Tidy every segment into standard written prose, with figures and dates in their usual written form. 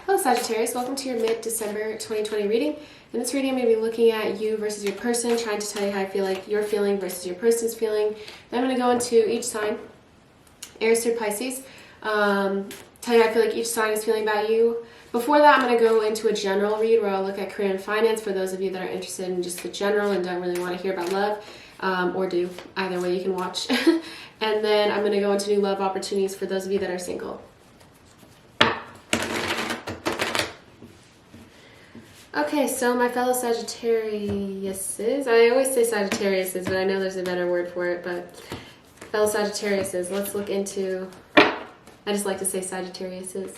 Hello Sagittarius, welcome to your mid-December 2020 reading. In this reading I'm going to be looking at you versus your person, trying to tell you how I feel like you're feeling versus your person's feeling. Then I'm going to go into each sign, Aries through Pisces, tell you how I feel like each sign is feeling about you. Before that, I'm going to go into a general read where I'll look at career and finance for those of you that are interested in just the general and don't really want to hear about love, or do. Either way you can watch. And then I'm going to go into new love opportunities for those of you that are single. Okay, so my fellow Sagittariuses, I always say Sagittariuses, but I know there's a better word for it, but fellow Sagittariuses, let's look into, I just like to say Sagittariuses.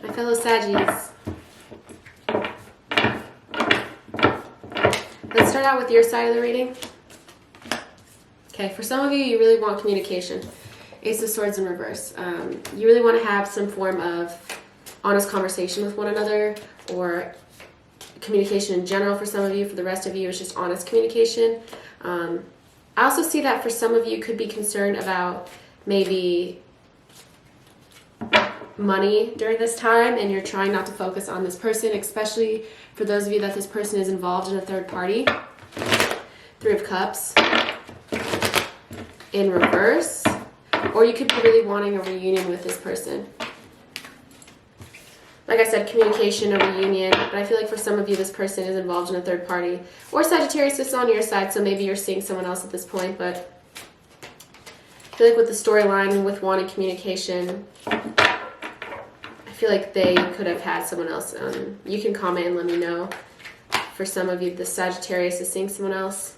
My fellow Saggies. Let's start out with your side of the reading. Okay, for some of you, you really want communication. Ace of Swords in reverse. You really want to have some form of honest conversation with one another, or communication in general for some of you. For the rest of you, it's just honest communication. I also see that for some of you could be concerned about maybe money during this time, and you're trying not to focus on this person, especially for those of you that this person is involved in a third party. Three of Cups in reverse, or you could be really wanting a reunion with this person. Like I said, communication, a reunion, but I feel like for some of you this person is involved in a third party, or Sagittarius is on your side, so maybe you're seeing someone else at this point. But I feel like with the storyline with wanting communication, I feel like they could have had someone else. You can comment and let me know. For some of you, the Sagittarius is seeing someone else.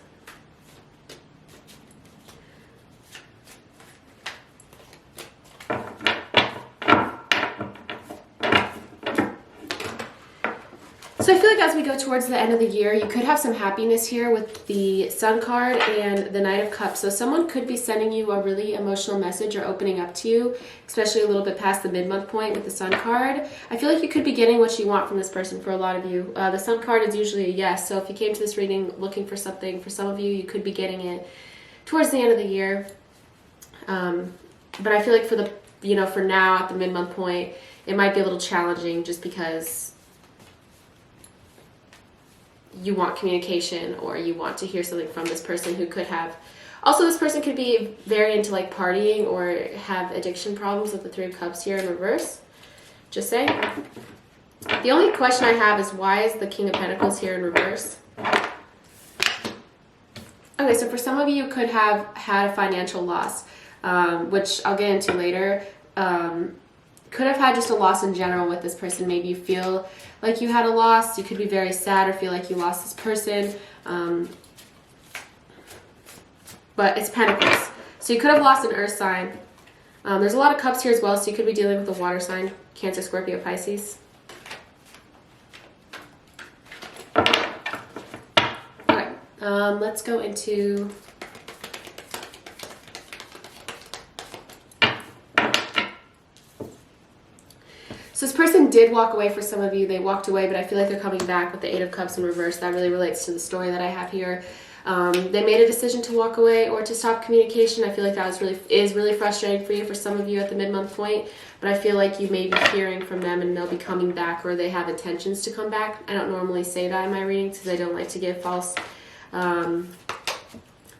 So I feel like as we go towards the end of the year, you could have some happiness here with the Sun card and the Knight of Cups. So someone could be sending you a really emotional message or opening up to you, especially a little bit past the mid-month point with the Sun card. I feel like you could be getting what you want from this person for a lot of you. The Sun card is usually a yes. So if you came to this reading looking for something, for some of you, you could be getting it towards the end of the year. But I feel like for the, for now at the mid-month point, it might be a little challenging just because you want communication, or you want to hear something from this person who could have, also this person could be very into like partying or have addiction problems with the Three of Cups here in reverse. Just saying. The only question I have is, why is the King of Pentacles here in reverse? Okay, so for some of you, you could have had a financial loss, which I'll get into later. Could have had just a loss in general with this person. Maybe you feel like you had a loss. You could be very sad or feel like you lost this person. But it's Pentacles. So you could have lost an earth sign. There's a lot of cups here as well, so you could be dealing with a water sign. Cancer, Scorpio, Pisces. Okay, let's go into... So this person did walk away for some of you. They walked away, but I feel like they're coming back with the Eight of Cups in reverse. That really relates to the story that I have here. They made a decision to walk away or to stop communication. I feel like that is really frustrating for you, for some of you at the mid-month point. But I feel like you may be hearing from them and they'll be coming back, or they have intentions to come back. I don't normally say that in my readings because I don't like to give false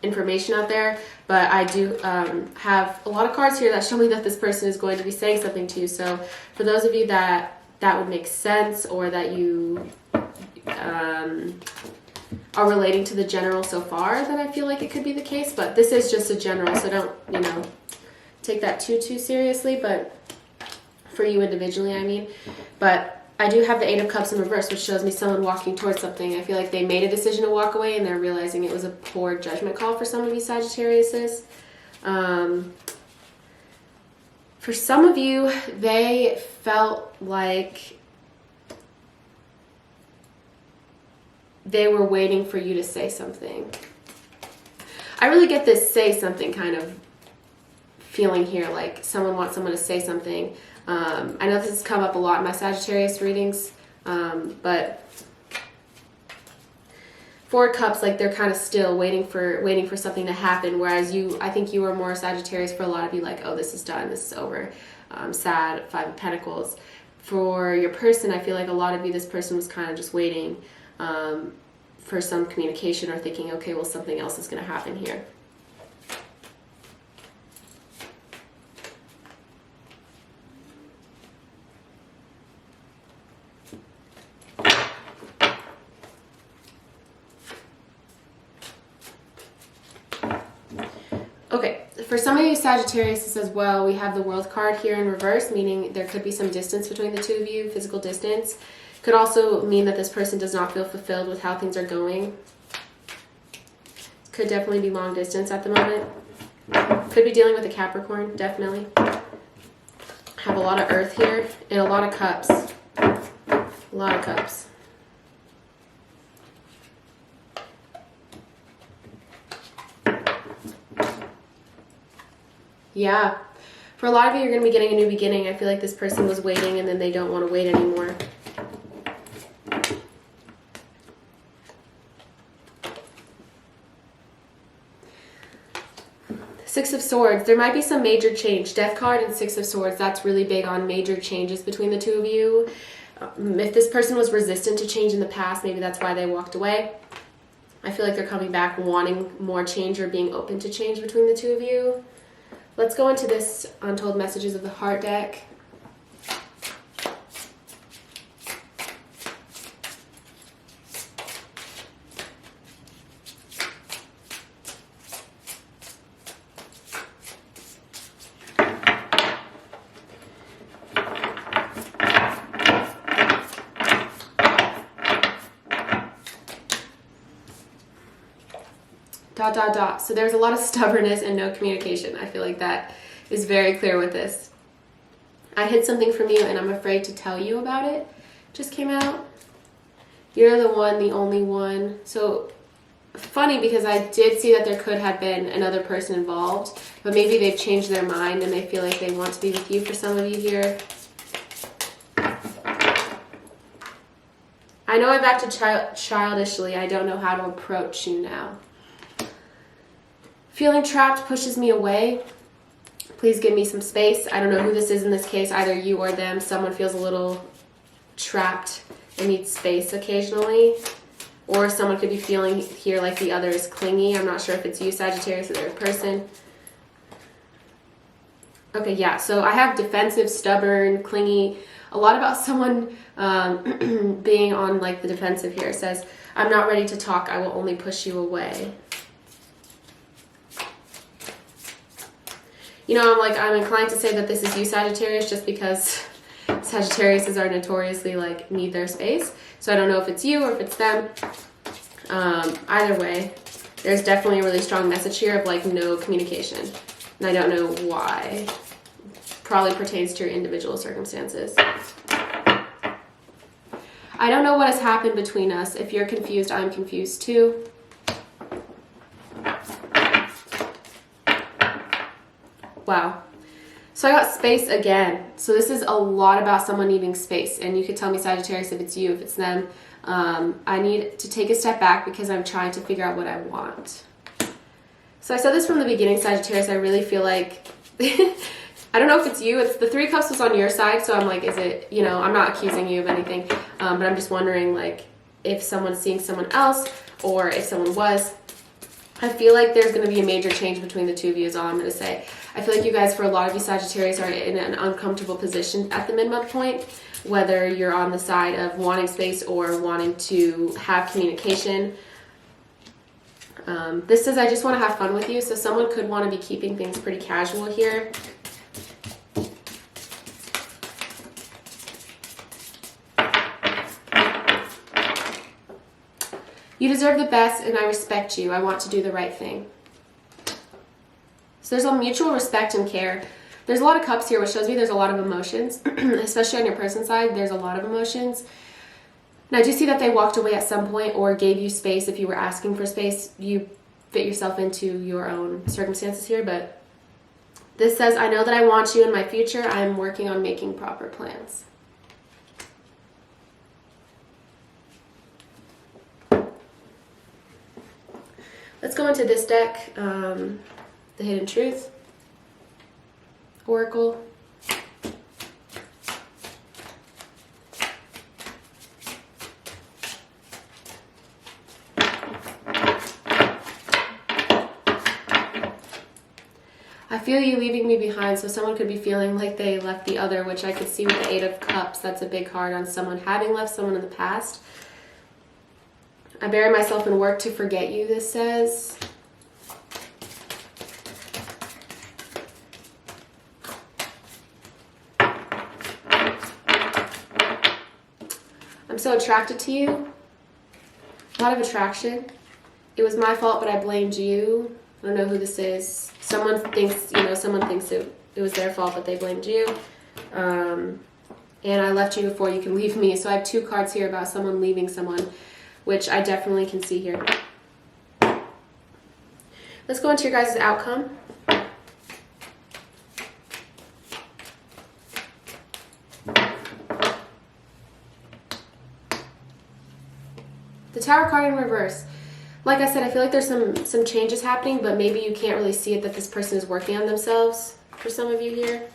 information out there, but I do have a lot of cards here that show me that this person is going to be saying something to you. So for those of you that would make sense, or that you are relating to the general so far, then I feel like it could be the case. But this is just a general, so don't take that too seriously, but for you individually, I mean. But I do have the Eight of Cups in reverse, which shows me someone walking towards something. I feel like they made a decision to walk away, and they're realizing it was a poor judgment call for some of you Sagittariuses. For some of you, they felt like they were waiting for you to say something. I really get this say something kind of feeling here, like someone wants someone to say something. I know this has come up a lot in my Sagittarius readings, but Four of Cups, like they're kind of still waiting for something to happen, whereas I think you were more Sagittarius for a lot of you, like, oh, this is done, this is over, sad. Five of Pentacles. For your person, I feel like a lot of you, this person was kind of just waiting for some communication, or thinking, okay, well, something else is going to happen here. Okay, for some of you Sagittarius as well, we have the World card here in reverse, meaning there could be some distance between the two of you, physical distance. Could also mean that this person does not feel fulfilled with how things are going. Could definitely be long distance at the moment. Could be dealing with a Capricorn, definitely. Have a lot of Earth here and a lot of Cups. A lot of Cups. Yeah, for a lot of you, you're going to be getting a new beginning. I feel like this person was waiting and then they don't want to wait anymore. Six of Swords. There might be some major change. Death card and Six of Swords. That's really big on major changes between the two of you. If this person was resistant to change in the past, maybe that's why they walked away. I feel like they're coming back wanting more change, or being open to change between the two of you. Let's go into this Untold Messages of the Heart deck. Dot, dot, dot. So there's a lot of stubbornness and no communication. I feel like that is very clear with this. I hid something from you and I'm afraid to tell you about it. Just came out. You're the one, the only one. So funny, because I did see that there could have been another person involved, but maybe they've changed their mind and they feel like they want to be with you for some of you here. I know I've acted childishly. I don't know how to approach you now. Feeling trapped pushes me away. Please give me some space. I don't know who this is in this case, either you or them. Someone feels a little trapped and needs space occasionally. Or someone could be feeling here like the other is clingy. I'm not sure if it's you, Sagittarius, or the other person. Okay, yeah, so I have defensive, stubborn, clingy. A lot about someone being on like the defensive here. It says, I'm not ready to talk. I will only push you away. You know, I'm inclined to say that this is you, Sagittarius, just because Sagittariuses are notoriously like need their space. So I don't know if it's you or if it's them. Either way, there's definitely a really strong message here of like no communication. And I don't know why. Probably pertains to your individual circumstances. I don't know what has happened between us. If you're confused, I'm confused too. Wow. So I got space again. So this is a lot about someone needing space. And you could tell me, Sagittarius, if it's you, if it's them. I need to take a step back because I'm trying to figure out what I want. So I said this from the beginning, Sagittarius. I really feel like, I don't know if it's you. It's the Three of Cups was on your side. So I'm like, is it, you know, I'm not accusing you of anything. But I'm just wondering, like, if someone's seeing someone else or if someone was. I feel like there's going to be a major change between the two of you is all I'm going to say. I feel like you guys, for a lot of you Sagittarius, are in an uncomfortable position at the mid-month point, whether you're on the side of wanting space or wanting to have communication. This says, I just want to have fun with you. So someone could want to be keeping things pretty casual here. You deserve the best and I respect you. I want to do the right thing. So there's a mutual respect and care. There's a lot of cups here, which shows me there's a lot of emotions, especially on your person's side. There's a lot of emotions. And I do see that they walked away at some point or gave you space. If you were asking for space, you fit yourself into your own circumstances here. But this says, I know that I want you in my future. I'm working on making proper plans. Let's go into this deck, the Hidden Truth, Oracle, I feel you leaving me behind, so someone could be feeling like they left the other, which I could see with the Eight of Cups. That's a big card on someone having left someone in the past. I bury myself in work to forget you, this says. I'm so attracted to you. A lot of attraction. It was my fault, but I blamed you. I don't know who this is. Someone thinks, someone thinks it was their fault, but they blamed you. And I left you before you can leave me. So I have two cards here about someone leaving someone, which I definitely can see here. Let's go into your guys' outcome. The Tower card in reverse. Like I said, I feel like there's some changes happening, but maybe you can't really see it that this person is working on themselves for some of you here.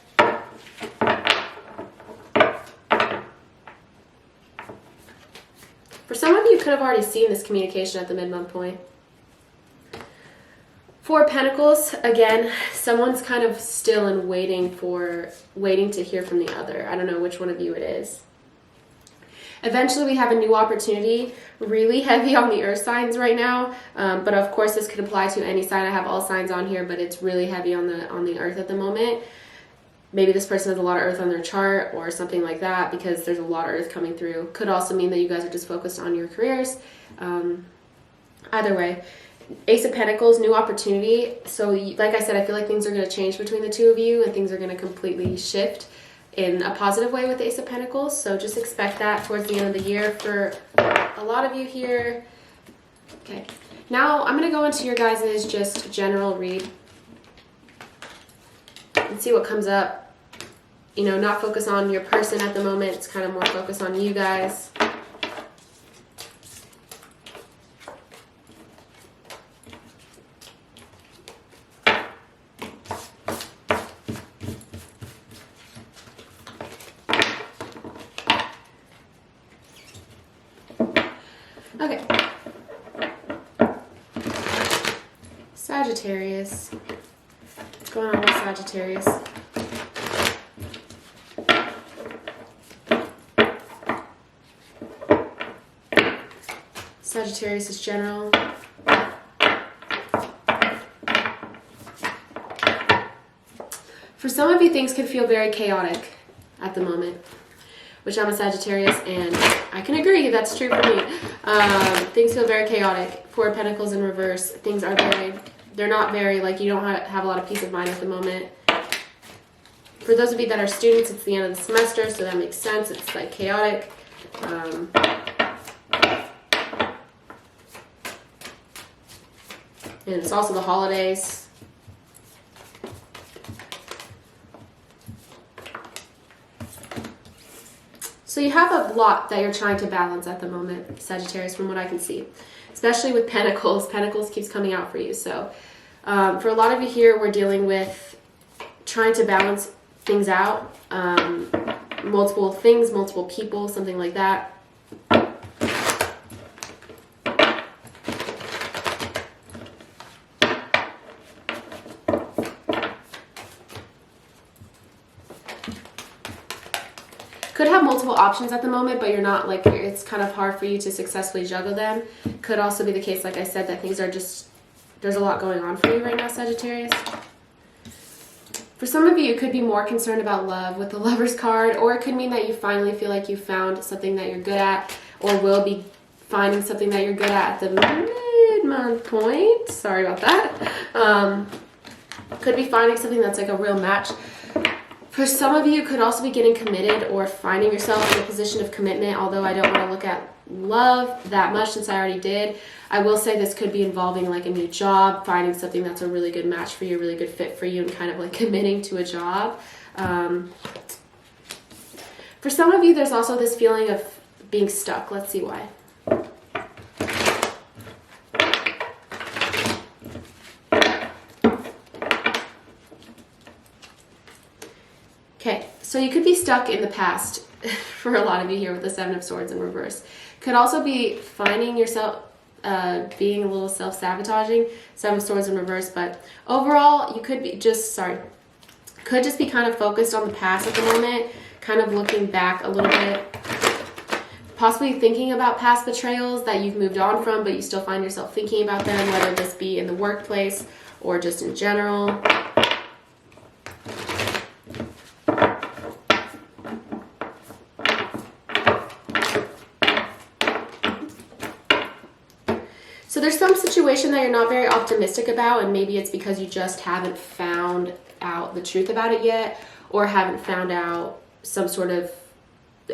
For some of you, could have already seen this communication at the mid-month point. Four of Pentacles, again, someone's kind of still and waiting to hear from the other. I don't know which one of you it is. Eventually, we have a new opportunity, really heavy on the earth signs right now. But of course, this could apply to any sign. I have all signs on here, but it's really heavy on the earth at the moment. Maybe this person has a lot of earth on their chart or something like that, because there's a lot of earth coming through. Could also mean that you guys are just focused on your careers. Either way, Ace of Pentacles, new opportunity. So like I said, I feel like things are going to change between the two of you, and things are going to completely shift in a positive way with the Ace of Pentacles. So just expect that towards the end of the year for a lot of you here. Okay, now I'm going to go into your guys' just general read and see what comes up. Not focus on your person at the moment. It's kind of more focus on you guys. Okay. Sagittarius. What's going on with Sagittarius? Sagittarius is general. For some of you, things could feel very chaotic at the moment, which I'm a Sagittarius, and I can agree, that's true for me. Things feel very chaotic. Four of Pentacles in reverse. Things are they're not very, you don't have a lot of peace of mind at the moment. For those of you that are students, it's the end of the semester, so that makes sense. It's chaotic. And it's also the holidays. So you have a lot that you're trying to balance at the moment, Sagittarius, from what I can see. Especially with Pentacles. Pentacles keeps coming out for you. So for a lot of you here, we're dealing with trying to balance things out. Multiple things, multiple people, something like that. Could have multiple options at the moment, but you're not, it's kind of hard for you to successfully juggle them. Could also be the case, like I said, that things are just, there's a lot going on for you right now, Sagittarius. For some of you, you could be more concerned about love with the Lover's card, or it could mean that you finally feel like you found something that you're good at, or will be finding something that you're good at the mid-month point. Sorry about that. Could be finding something that's a real match. For some of you, could also be getting committed or finding yourself in a position of commitment, although I don't want to look at love that much since I already did. I will say this could be involving a new job, finding something that's a really good match for you, a really good fit for you, and kind of committing to a job. For some of you, there's also this feeling of being stuck. Let's see why. So you could be stuck in the past for a lot of you here with the Seven of Swords in reverse. Could also be finding yourself being a little self-sabotaging, Seven of Swords in reverse. But overall, you could be could just be kind of focused on the past at the moment, kind of looking back a little bit, possibly thinking about past betrayals that you've moved on from, but you still find yourself thinking about them, whether this be in the workplace or just in general. So there's some situation that you're not very optimistic about, and maybe it's because you just haven't found out the truth about it yet, or haven't found out some sort of, I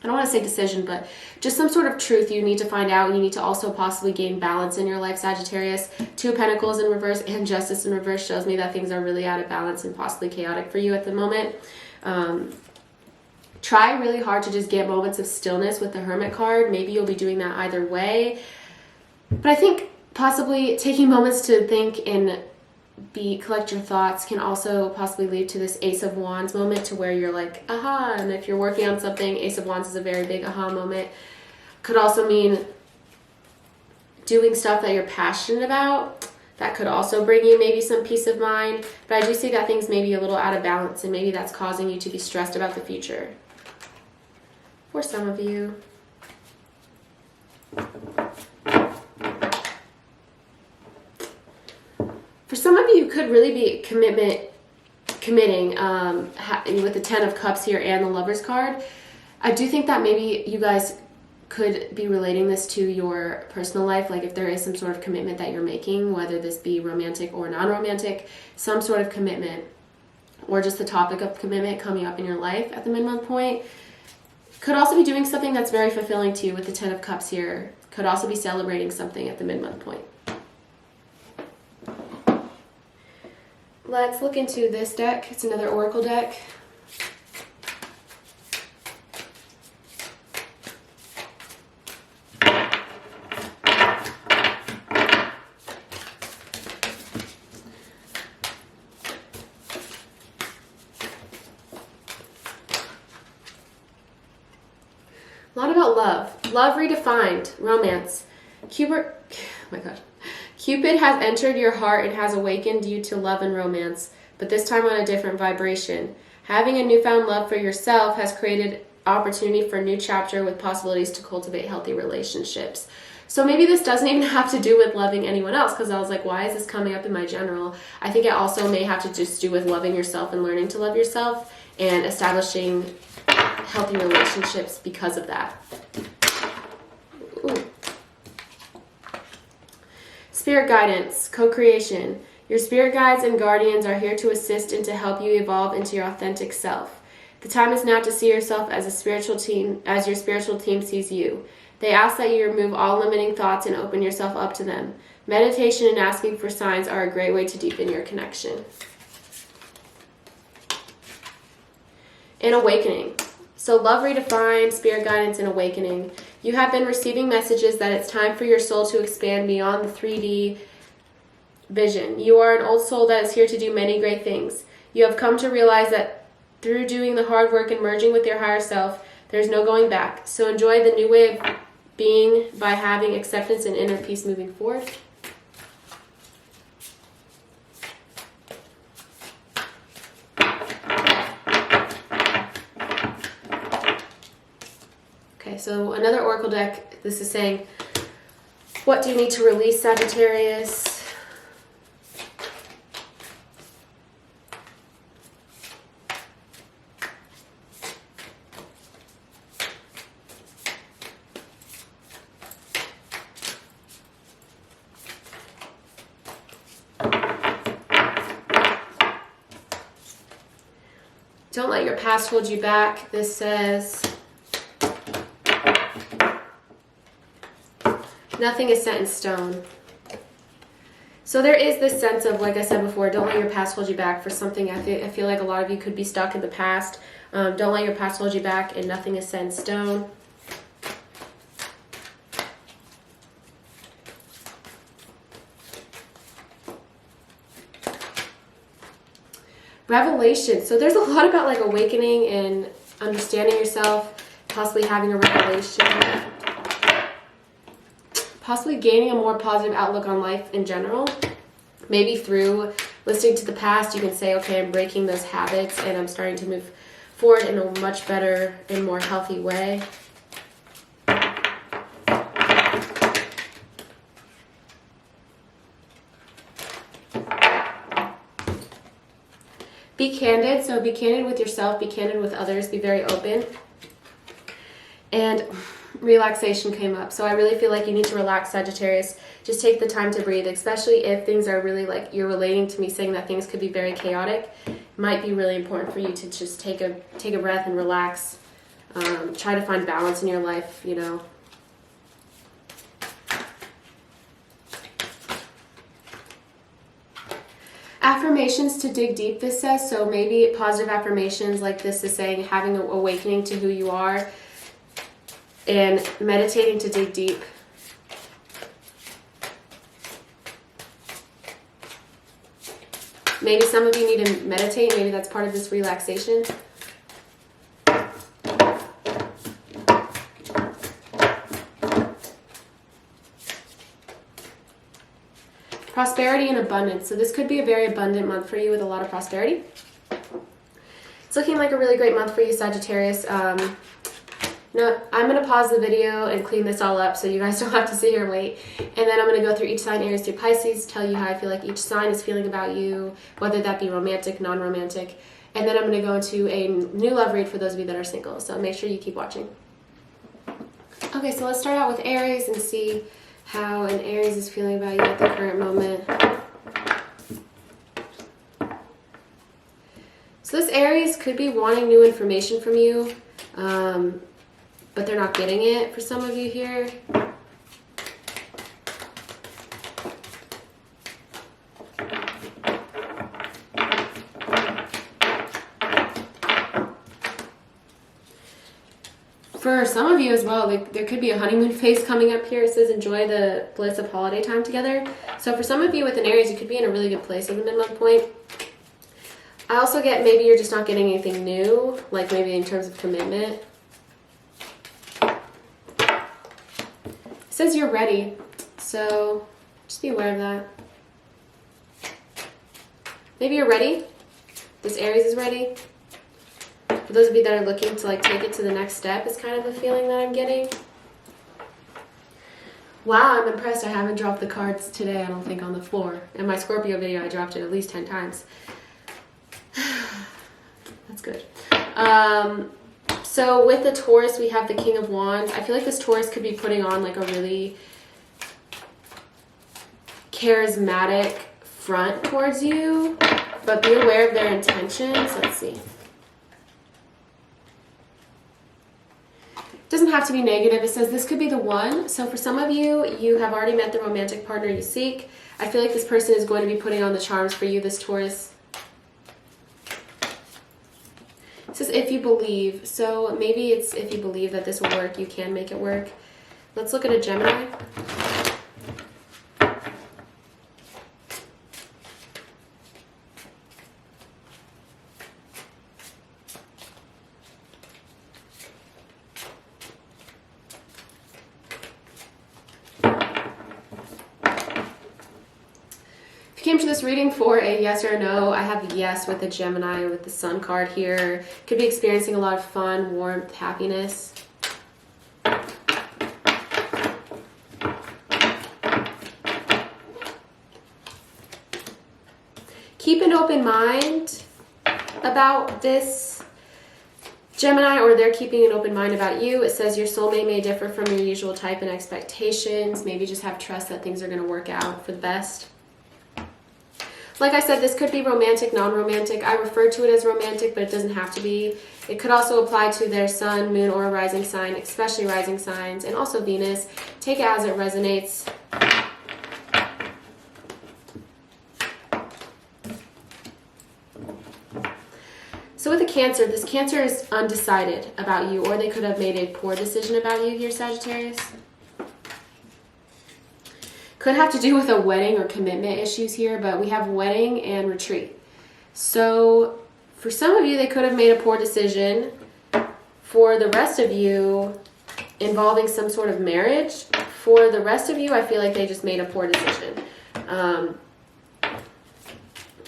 don't want to say decision, but just some sort of truth you need to find out. You need to also possibly gain balance in your life, Sagittarius. Two of Pentacles in reverse and Justice in reverse shows me that things are really out of balance and possibly chaotic for you at the moment. Try really hard to just get moments of stillness with the Hermit card. Maybe you'll be doing that either way. But I think possibly taking moments to think and collect your thoughts can also possibly lead to this Ace of Wands moment, to where you're like, aha. And if you're working on something, Ace of Wands is a very big aha moment. Could also mean doing stuff that you're passionate about. That could also bring you maybe some peace of mind. But I do see that things may be a little out of balance, and maybe that's causing you to be stressed about the future. For some of you. For some of you, could really be committing with the Ten of Cups here and the Lover's card. I do think that maybe you guys could be relating this to your personal life. Like if there is some sort of commitment that you're making, whether this be romantic or non-romantic, some sort of commitment, or just the topic of commitment coming up in your life at the mid-month point. Could also be doing something that's very fulfilling to you with the Ten of Cups here. Could also be celebrating something at the mid-month point. Let's look into this deck. It's another Oracle deck. A lot about love. Love redefined. Romance. Cupid has entered your heart and has awakened you to love and romance, but this time on a different vibration. Having a newfound love for yourself has created opportunity for a new chapter with possibilities to cultivate healthy relationships. So maybe this doesn't even have to do with loving anyone else, because I was like, why is this coming up in my general? I think it also may have to just do with loving yourself and learning to love yourself and establishing healthy relationships because of that. Ooh. Spirit guidance, co-creation. Your spirit guides and guardians are here to assist and to help you evolve into your authentic self. The time is now to see yourself as your spiritual team sees you. They ask that you remove all limiting thoughts and open yourself up to them. Meditation and asking for signs are a great way to deepen your connection. And awakening. So love redefined, spirit guidance, and awakening. You have been receiving messages that it's time for your soul to expand beyond the 3D vision. You are an old soul that is here to do many great things. You have come to realize that through doing the hard work and merging with your higher self, there's no going back. So enjoy the new way of being by having acceptance and inner peace moving forward. Okay, so another Oracle deck. This is saying, what do you need to release, Sagittarius? Don't let your past hold you back. This says, nothing is set in stone. So there is this sense of, like I said before, don't let your past hold you back for something. I feel like a lot of you could be stuck in the past. Don't let your past hold you back, and nothing is set in stone. Revelation. So there's a lot about like awakening and understanding yourself, possibly having a revelation, possibly gaining a more positive outlook on life in general. Maybe through listening to the past, you can say, okay, I'm breaking those habits and I'm starting to move forward in a much better and more healthy way. Be candid. So be candid with yourself, be candid with others, be very open. And relaxation came up. So I really feel like you need to relax, Sagittarius. Just take the time to breathe, especially if things are really like you're relating to me saying that things could be very chaotic. It might be really important for you to just take a breath and relax. Try to find balance in your life, you know. Affirmations to dig deep, this says. So maybe positive affirmations like this is saying having an awakening to who you are and meditating to dig deep. Maybe some of you need to meditate. Maybe that's part of this relaxation. Prosperity and abundance. So this could be a very abundant month for you with a lot of prosperity. It's looking like a really great month for you, Sagittarius. No, I'm going to pause the video and clean this all up so you guys don't have to sit here and wait. And then I'm going to go through each sign, Aries through Pisces, tell you how I feel like each sign is feeling about you, whether that be romantic, non-romantic. And then I'm going to go into a new love read for those of you that are single. So make sure you keep watching. Okay, so let's start out with Aries and see how an Aries is feeling about you at the current moment. So this Aries could be wanting new information from you, but they're not getting it for some of you here. For some of you as well, there could be a honeymoon phase coming up here. It says enjoy the bliss of holiday time together. So for some of you with an Aries, you could be in a really good place at the mid-month point. I also get maybe you're just not getting anything new, like maybe in terms of commitment. It says you're ready, so just be aware of that. Maybe you're ready. This Aries is ready. For those of you that are looking to like take it to the next step is kind of the feeling that I'm getting. Wow, I'm impressed. I haven't dropped the cards today, I don't think, on the floor. In my Scorpio video, I dropped it at least 10 times. That's good. So with the Taurus, we have the King of Wands. I feel like this Taurus could be putting on like a really charismatic front towards you, but be aware of their intentions. Let's see. Doesn't have to be negative. It says this could be the one. So for some of you, you have already met the romantic partner you seek. I feel like this person is going to be putting on the charms for you, this Taurus. It says if you believe. So maybe it's if you believe that this will work, you can make it work. Let's look at a Gemini. Came to this reading for a yes or no. I have a yes with the Gemini with the Sun card here. Could be experiencing a lot of fun, warmth, happiness. Keep an open mind about this Gemini, or they're keeping an open mind about you. It says your soulmate may differ from your usual type and expectations. Maybe just have trust that things are going to work out for the best. Like I said, this could be romantic, non-romantic. I refer to it as romantic, but it doesn't have to be. It could also apply to their sun, moon, or rising sign, especially rising signs, and also Venus. Take it as it resonates. So with a Cancer, this Cancer is undecided about you, or they could have made a poor decision about you here, Sagittarius. Could have to do with a wedding or commitment issues here, but we have wedding and retreat. So for some of you, they could have made a poor decision. For the rest of you, involving some sort of marriage. For the rest of you, I feel like they just made a poor decision.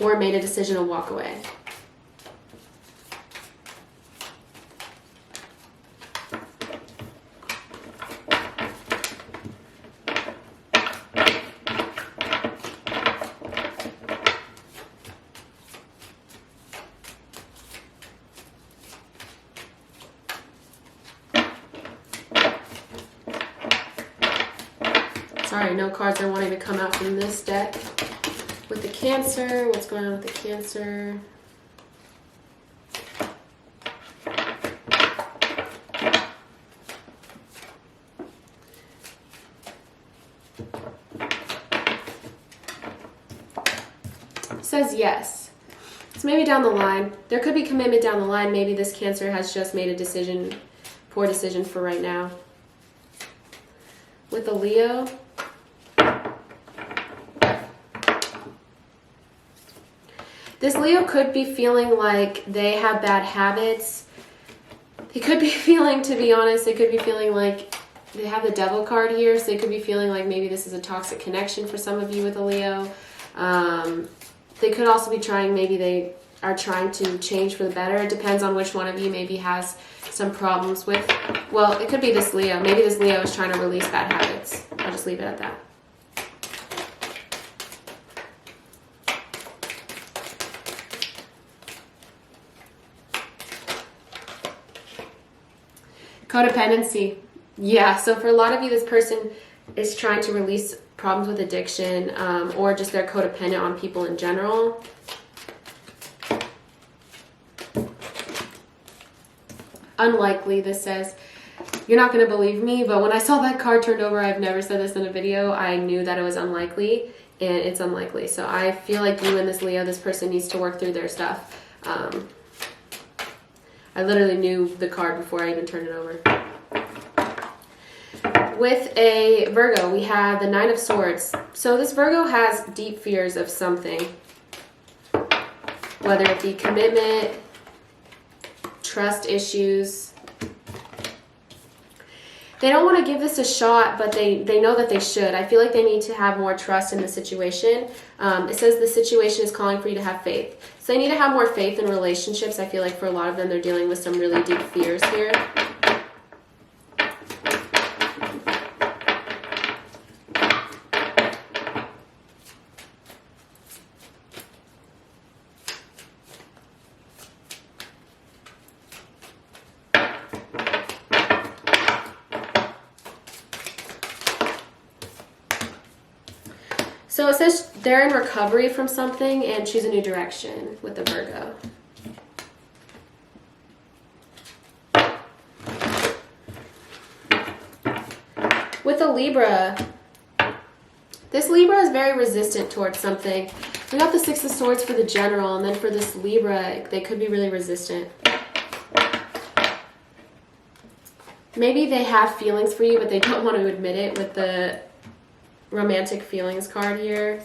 Or made a decision to walk away. Sorry, no cards are wanting to come out from this deck. With the Cancer, what's going on with the Cancer? It says yes. So maybe down the line, there could be commitment down the line. Maybe this Cancer has just made a decision, poor decision for right now. With the Leo, this Leo could be feeling like they have bad habits. They could be feeling, to be honest, they could be feeling like they have the Devil card here. So they could be feeling like maybe this is a toxic connection for some of you with a Leo. They could also be trying, maybe they are trying to change for the better. It depends on which one of you maybe has some problems with, well, it could be this Leo. Maybe this Leo is trying to release bad habits. I'll just leave it at that. Codependency. Yeah, so for a lot of you, this person is trying to release problems with addiction, or just they're codependent on people in general. Unlikely, this says. You're not going to believe me, but when I saw that card turned over, I've never said this in a video, I knew that it was unlikely, and it's unlikely. So I feel like you and this Leo, this person needs to work through their stuff. I literally knew the card before I even turned it over. With a Virgo, we have the Nine of Swords. So this Virgo has deep fears of something, whether it be commitment, trust issues. They don't want to give this a shot, but they know that they should. I feel like they need to have more trust in the situation. It says the situation is calling for you to have faith. So they need to have more faith in relationships. I feel like for a lot of them, they're dealing with some really deep fears here. So it says they're in recovery from something and choose a new direction with the Virgo. With the Libra, this Libra is very resistant towards something. We got the Six of Swords for the General, and then for this Libra, they could be really resistant. Maybe they have feelings for you, but they don't want to admit it with the romantic feelings card here.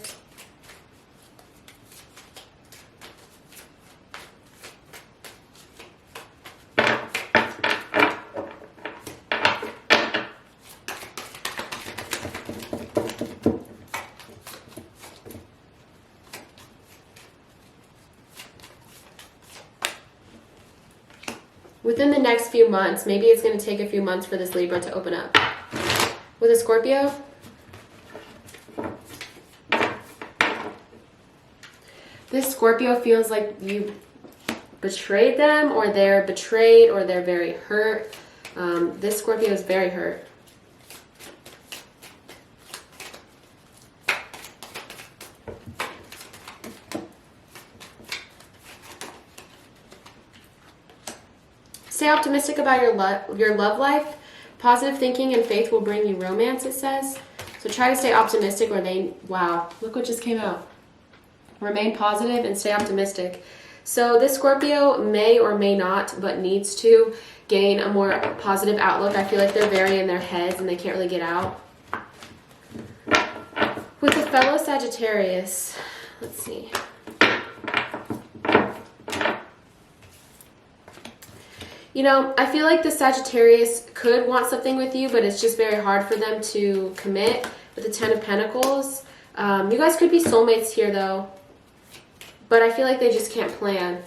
Within the next few months, maybe it's going to take a few months for this Libra to open up. With a Scorpio, this Scorpio feels like you betrayed them, or they're betrayed, or they're very hurt. This Scorpio is very hurt. Stay optimistic about your love life. Positive thinking and faith will bring you romance, it says. So try to stay optimistic, or wow, look what just came out. Remain positive and stay optimistic. So this Scorpio may or may not, but needs to gain a more positive outlook. I feel like they're very in their heads and they can't really get out. With a fellow Sagittarius, let's see. You know, I feel like the Sagittarius could want something with you, but it's just very hard for them to commit with the Ten of Pentacles. You guys could be soulmates here, though. But I feel like they just can't plan.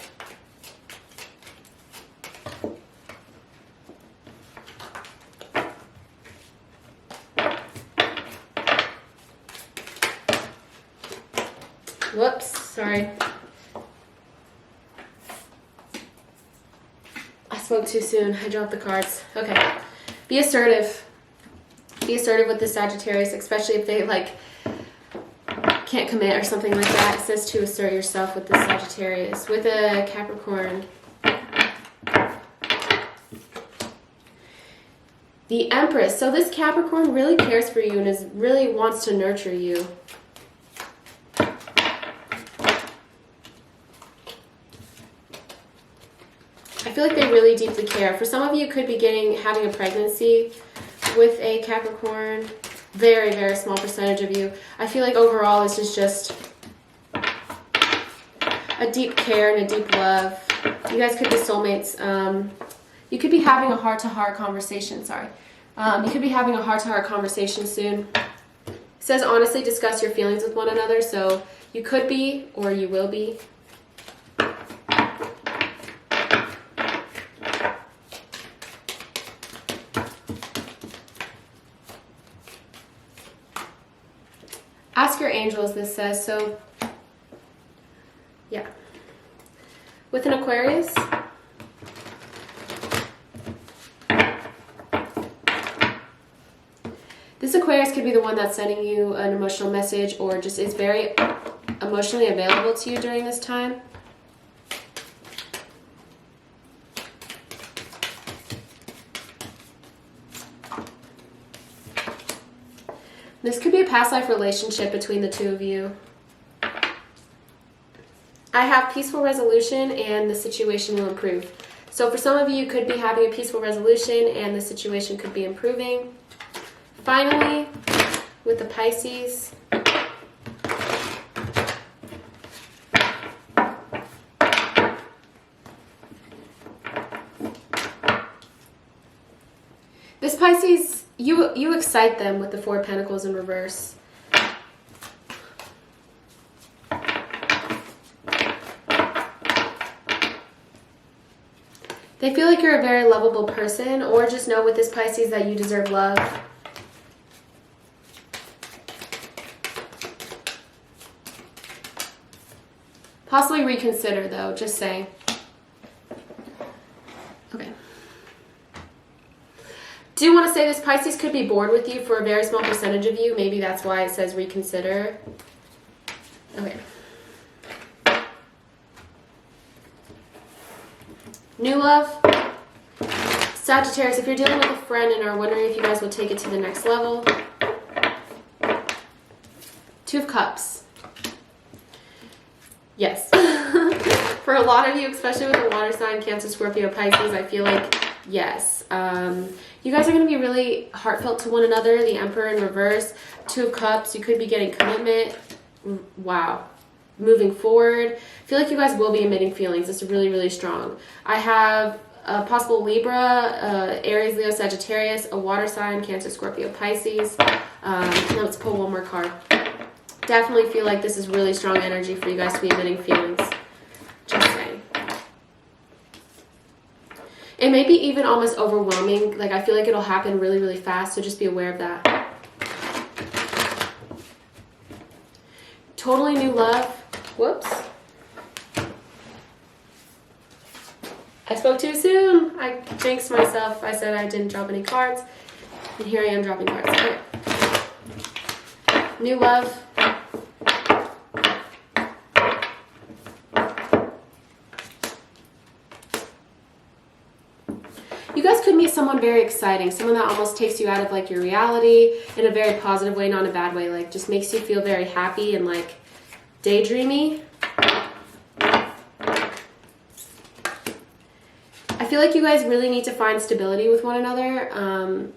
Whoops, sorry. I spoke too soon. I dropped the cards. Okay. Be assertive. Be assertive with the Sagittarius, especially if they, like, can't commit or something like that. It says to assert yourself with the Sagittarius. With a Capricorn. The Empress. So this Capricorn really cares for you and really wants to nurture you. I feel like they really deeply care. For some of you, could be having a pregnancy with a Capricorn. Very, very small percentage of you. I feel like overall this is just a deep care and a deep love. You guys could be soulmates. You could be having a heart-to-heart conversation. Sorry. You could be having a heart-to-heart conversation soon. It says honestly discuss your feelings with one another. So you could be or you will be. Ask your angels, this says. So, yeah. With an Aquarius, this Aquarius could be the one that's sending you an emotional message or just is very emotionally available to you during this time. This could be a past life relationship between the two of you. I have peaceful resolution and the situation will improve. So for some of you, you could be having a peaceful resolution and the situation could be improving. Finally, with the Pisces, this Pisces, you excite them with the Four of Pentacles in reverse. They feel like you're a very lovable person, or just know with this Pisces that you deserve love. Possibly reconsider though, just saying. Okay. Do want to say this Pisces could be bored with you for a very small percentage of you. Maybe that's why it says reconsider. Okay. New love. Sagittarius, if you're dealing with a friend and are wondering if you guys will take it to the next level. Two of Cups. Yes. For a lot of you, especially with the water sign, Cancer, Scorpio, Pisces, I feel like yes. You guys are going to be really heartfelt to one another. The Emperor in reverse. Two of Cups. You could be getting commitment. Wow. Moving forward. I feel like you guys will be emitting feelings. It's really, really strong. I have a possible Libra, Aries, Leo, Sagittarius, a water sign, Cancer, Scorpio, Pisces. Let's pull one more card. Definitely feel like this is really strong energy for you guys to be emitting feelings. Just saying. It may be even almost overwhelming. Like, I feel like it'll happen really, really fast, so just be aware of that. Totally new love. Whoops. I spoke too soon. I jinxed myself. I said I didn't drop any cards. And here I am dropping cards. Okay. New love. You guys could meet someone very exciting, someone that almost takes you out of like your reality in a very positive way, not a bad way, like just makes you feel very happy and like daydreamy. I feel like you guys really need to find stability with one another. I'm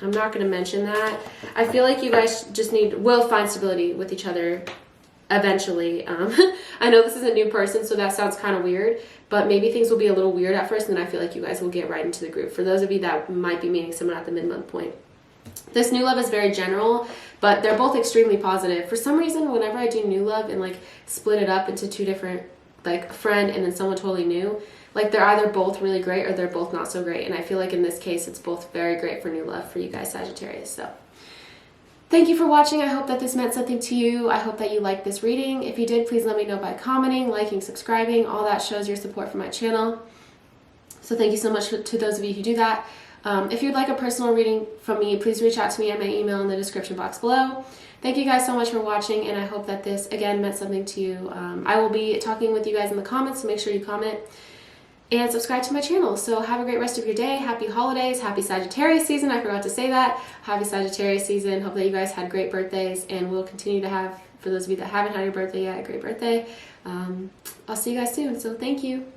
not going to mention that. I feel like you guys just will find stability with each other eventually. I know this is a new person, so that sounds kind of weird, but maybe things will be a little weird at first, and then I feel like you guys will get right into the groove. For those of you that might be meeting someone at the mid-month point. This new love is very general, but they're both extremely positive. For some reason, whenever I do new love and like split it up into two different, like friend and then someone totally new, like they're either both really great or they're both not so great. And I feel like in this case, it's both very great for new love for you guys, Sagittarius. So thank you for watching. I hope that this meant something to you. I hope that you liked this reading. If you did, please let me know by commenting, liking, subscribing. All that shows your support for my channel. So thank you so much to those of you who do that. If you'd like a personal reading from me, please reach out to me at my email in the description box below. Thank you guys so much for watching, and I hope that this, again, meant something to you. I will be talking with you guys in the comments, so make sure you comment and subscribe to my channel. So have a great rest of your day. Happy holidays. Happy Sagittarius season. I forgot to say that. Happy Sagittarius season. Hope that you guys had great birthdays, and we'll continue to have, for those of you that haven't had your birthday yet, a great birthday. I'll see you guys soon, so thank you.